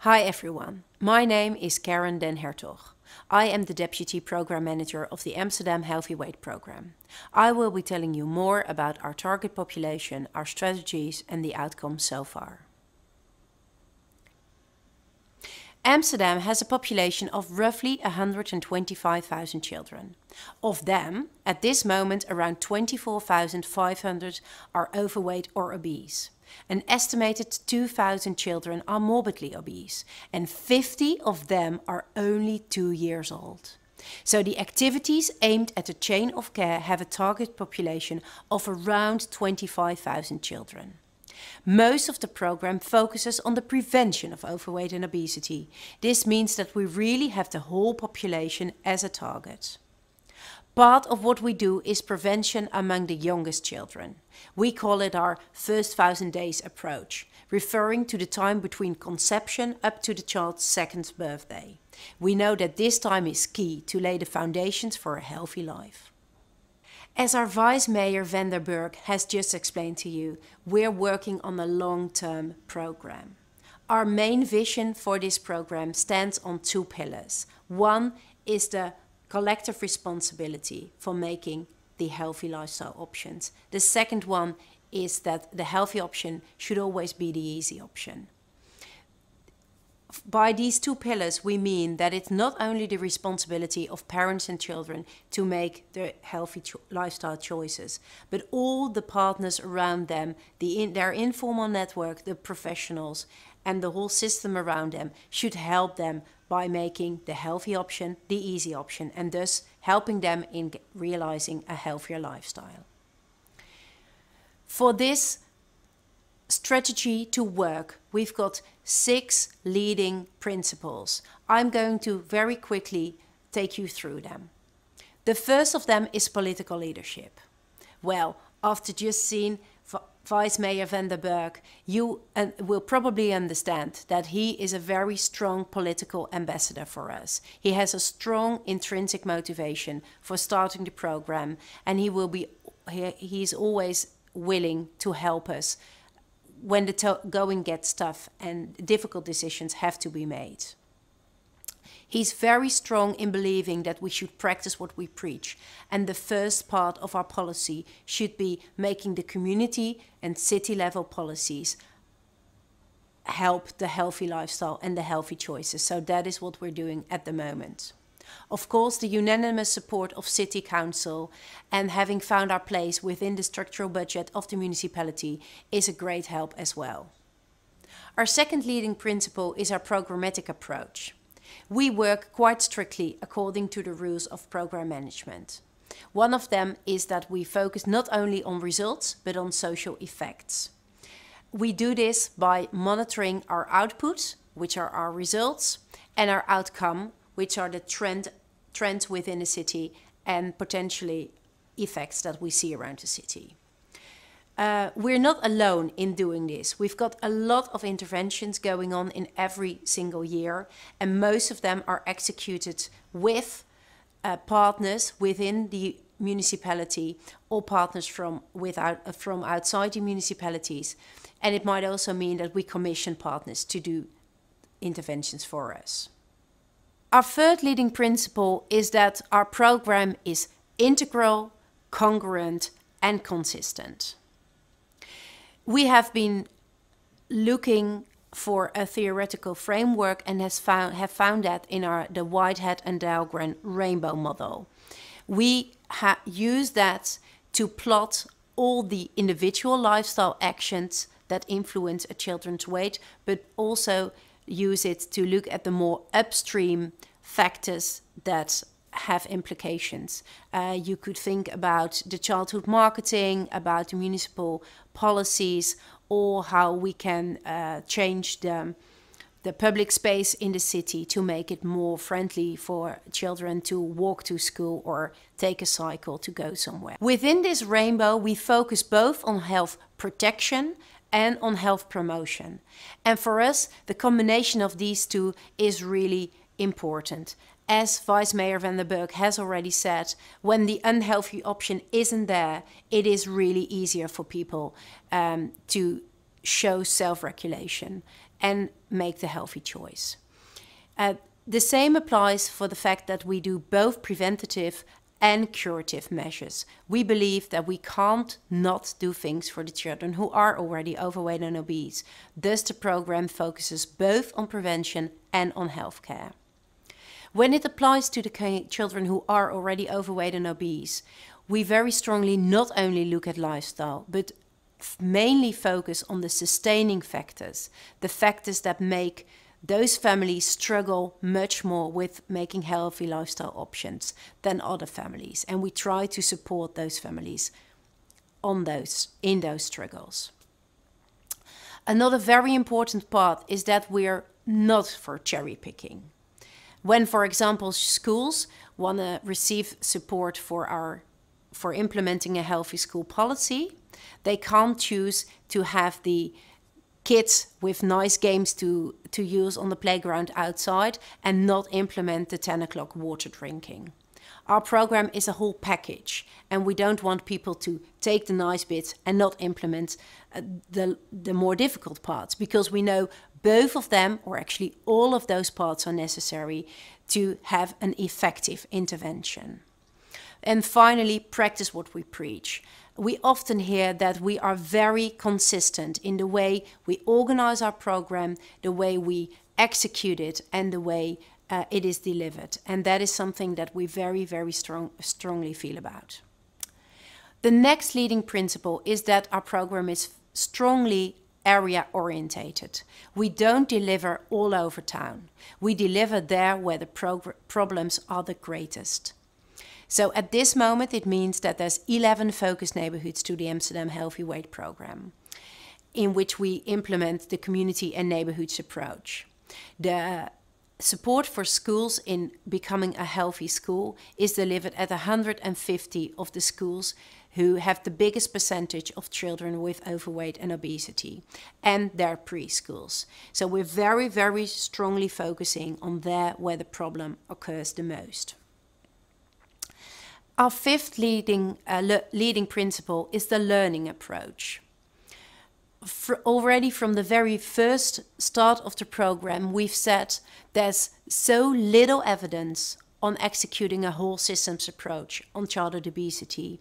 Hi everyone, my name is Karen den Hertog. I am the Deputy Program Manager of the Amsterdam Healthy Weight Program. I will be telling you more about our target population, our strategies and the outcomes so far. Amsterdam has a population of roughly 125,000 children. Of them, at this moment, around 24,500 are overweight or obese. An estimated 2,000 children are morbidly obese, and 50 of them are only 2 years old. So the activities aimed at the chain of care have a target population of around 25,000 children. Most of the program focuses on the prevention of overweight and obesity. This means that we really have the whole population as a target. Part of what we do is prevention among the youngest children. We call it our first 1,000 days approach, referring to the time between conception up to the child's second birthday. We know that this time is key to lay the foundations for a healthy life. As our Vice Mayor van der Burg has just explained to you, we're working on a long-term program. Our main vision for this program stands on 2 pillars. One is the collective responsibility for making the healthy lifestyle options. The second one is that the healthy option should always be the easy option. By these 2 pillars, we mean that it's not only the responsibility of parents and children to make their healthy lifestyle choices, but all the partners around them, their informal network, the professionals, and the whole system around them should help them by making the healthy option the easy option, and thus helping them in realizing a healthier lifestyle. For this strategy to work, we've got 6 leading principles. I'm going to very quickly take you through them. The first of them is political leadership. Well, after just seeing Vice Mayor van der Burg, you will probably understand that he is a very strong political ambassador for us. He has a strong intrinsic motivation for starting the program, and he's always willing to help us when the going gets tough and difficult decisions have to be made. He's very strong in believing that we should practice what we preach, and the first part of our policy should be making the community and city level policies help the healthy lifestyle and the healthy choices. So that is what we're doing at the moment. Of course, the unanimous support of City Council and having found our place within the structural budget of the municipality is a great help as well. Our second leading principle is our programmatic approach. We work quite strictly according to the rules of program management. One of them is that we focus not only on results, but on social effects. We do this by monitoring our output, which are our results, and our outcome, which are the trends within the city and potentially effects that we see around the city. We're not alone in doing this. We've got a lot of interventions going on in every single year, and most of them are executed with partners within the municipality or partners from outside the municipalities. And it might also mean that we commission partners to do interventions for us. Our third leading principle is that our program is integral, congruent, and consistent. We have been looking for a theoretical framework and have found that in the Whitehead and Dahlgren rainbow model. We use that to plot all the individual lifestyle actions that influence a children's weight, but also use it to look at the more upstream factors that have implications. You could think about the childhood marketing, about the municipal policies, or how we can change the public space in the city to make it more friendly for children to walk to school or take a cycle to go somewhere. Within this rainbow, we focus both on health protection and on health promotion. And for us, the combination of these 2 is really important. As Vice Mayor van der Burg has already said, when the unhealthy option isn't there, it is really easier for people to show self-regulation and make the healthy choice. The same applies for the fact that we do both preventative and curative measures. We believe that we can't not do things for the children who are already overweight and obese. Thus, the program focuses both on prevention and on healthcare. When it applies to the children who are already overweight and obese, we very strongly not only look at lifestyle, but mainly focus on the sustaining factors, the factors that make those families struggle much more with making healthy lifestyle options than other families. And we try to support those families in those struggles. Another very important part is that we're not for cherry picking. When, for example, schools want to receive support for implementing a healthy school policy, they can't choose to have the kids with nice games to use on the playground outside and not implement the 10 o'clock water drinking. Our program is a whole package, and we don't want people to take the nice bits and not implement the more difficult parts, because we know both of them, or actually all of those parts, are necessary to have an effective intervention. And finally, practice what we preach. We often hear that we are very consistent in the way we organize our program, the way we execute it, and the way it is delivered. And that is something that we very, very strongly feel about. The next leading principle is that our program is strongly area orientated. We don't deliver all over town. We deliver there where the problems are the greatest. So at this moment, it means that there's 11 focus neighborhoods to the Amsterdam Healthy Weight Program, in which we implement the community and neighborhoods approach. The support for schools in becoming a healthy school is delivered at 150 of the schools who have the biggest percentage of children with overweight and obesity, and their preschools. So we're very, very strongly focusing on there where the problem occurs the most. Our fifth leading principle is the learning approach. Already from the very first start of the program, we've said there's so little evidence on executing a whole systems approach on childhood obesity.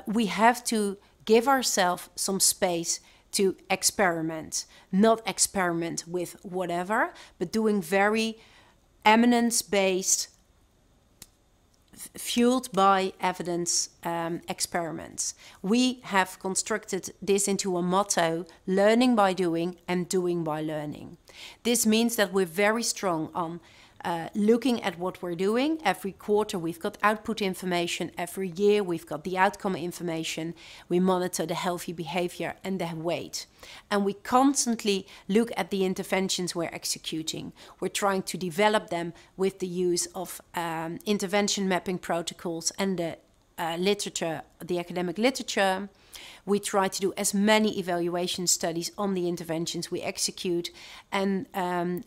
We have to give ourselves some space to experiment, not experiment with whatever, but doing very evidence-based, fueled by evidence experiments. We have constructed this into a motto: learning by doing and doing by learning. This means that we're very strong on looking at what we're doing. Every quarter we've got output information, every year we've got the outcome information, we monitor the healthy behavior and the weight. And we constantly look at the interventions we're executing. We're trying to develop them with the use of intervention mapping protocols and the literature, the academic literature. We try to do as many evaluation studies on the interventions we execute, and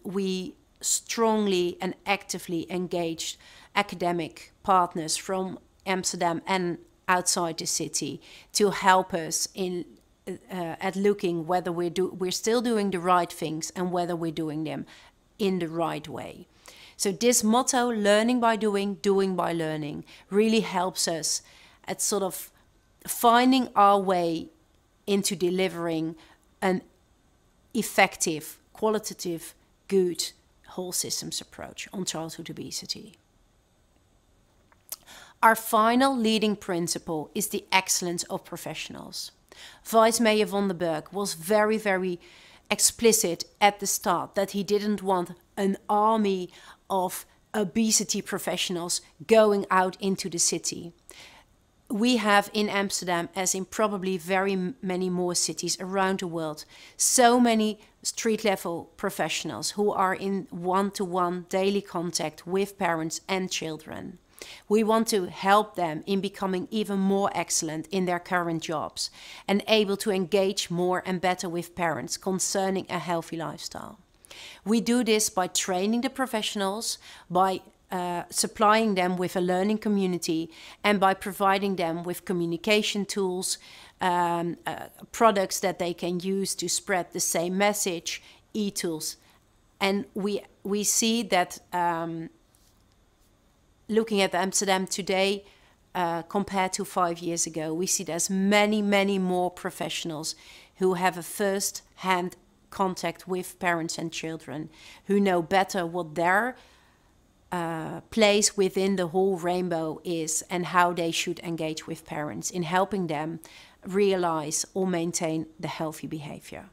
we strongly and actively engaged academic partners from Amsterdam and outside the city to help us in at looking whether we're still doing the right things and whether we're doing them in the right way. So this motto, learning by doing, doing by learning, really helps us at sort of finding our way into delivering an effective, qualitative, good whole systems approach on childhood obesity. Our final leading principle is the excellence of professionals. Vice Mayor van den Berg was very, very explicit at the start that he didn't want an army of obesity professionals going out into the city. We have in Amsterdam, as in probably very many more cities around the world, so many street-level professionals who are in one-to-one daily contact with parents and children. We want to help them in becoming even more excellent in their current jobs and able to engage more and better with parents concerning a healthy lifestyle. We do this by training the professionals, by supplying them with a learning community and by providing them with communication tools, products that they can use to spread the same message, e-tools. And we see that looking at Amsterdam today, compared to 5 years ago, we see there's many, many more professionals who have a first-hand contact with parents and children, who know better what their place within the whole rainbow is and how they should engage with parents in helping them realize or maintain the healthy behavior.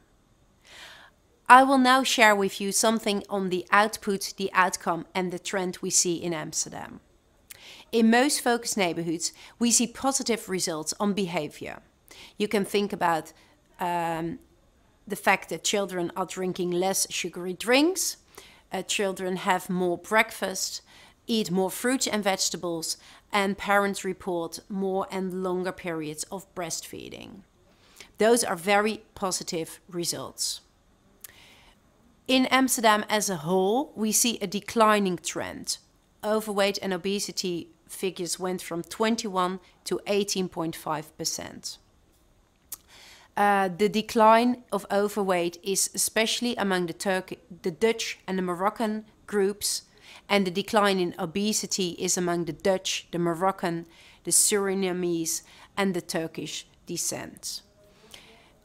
I will now share with you something on the output, the outcome and the trend we see in Amsterdam. In most focus neighborhoods, we see positive results on behavior. You can think about the fact that children are drinking less sugary drinks, children have more breakfast, eat more fruits and vegetables, and parents report more and longer periods of breastfeeding. Those are very positive results. In Amsterdam as a whole, we see a declining trend. Overweight and obesity figures went from 21 to 18.5%. The decline of overweight is especially among the Dutch and the Moroccan groups, and the decline in obesity is among the Dutch, the Moroccan, the Surinamese and the Turkish descent.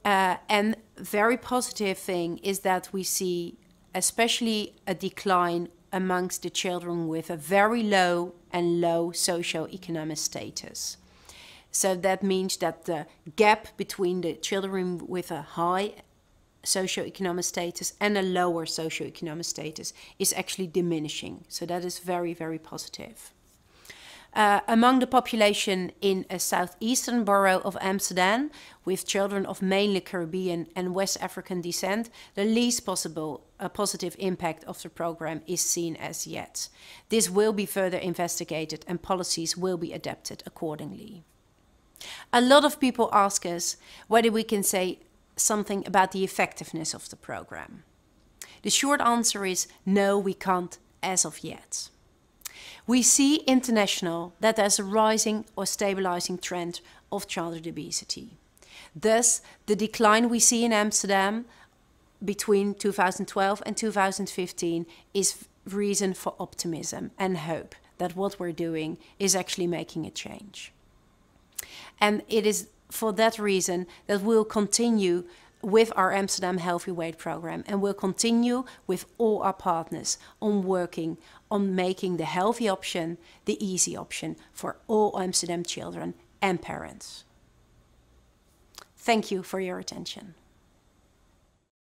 And very positive thing is that we see especially a decline amongst the children with a very low and low socioeconomic status. So that means that the gap between the children with a high socioeconomic status and a lower socioeconomic status is actually diminishing. So that is very, very positive. Among the population in a southeastern borough of Amsterdam, with children of mainly Caribbean and West African descent, the least positive impact of the program is seen as yet. This will be further investigated and policies will be adapted accordingly. A lot of people ask us whether we can say something about the effectiveness of the program. The short answer is no, we can't as of yet. We see international that there's a rising or stabilizing trend of childhood obesity. Thus, the decline we see in Amsterdam between 2012 and 2015 is reason for optimism and hope that what we're doing is actually making a change. And it is for that reason that we'll continue with our Amsterdam Healthy Weight program, and we'll continue with all our partners on working on making the healthy option the easy option for all Amsterdam children and parents. Thank you for your attention.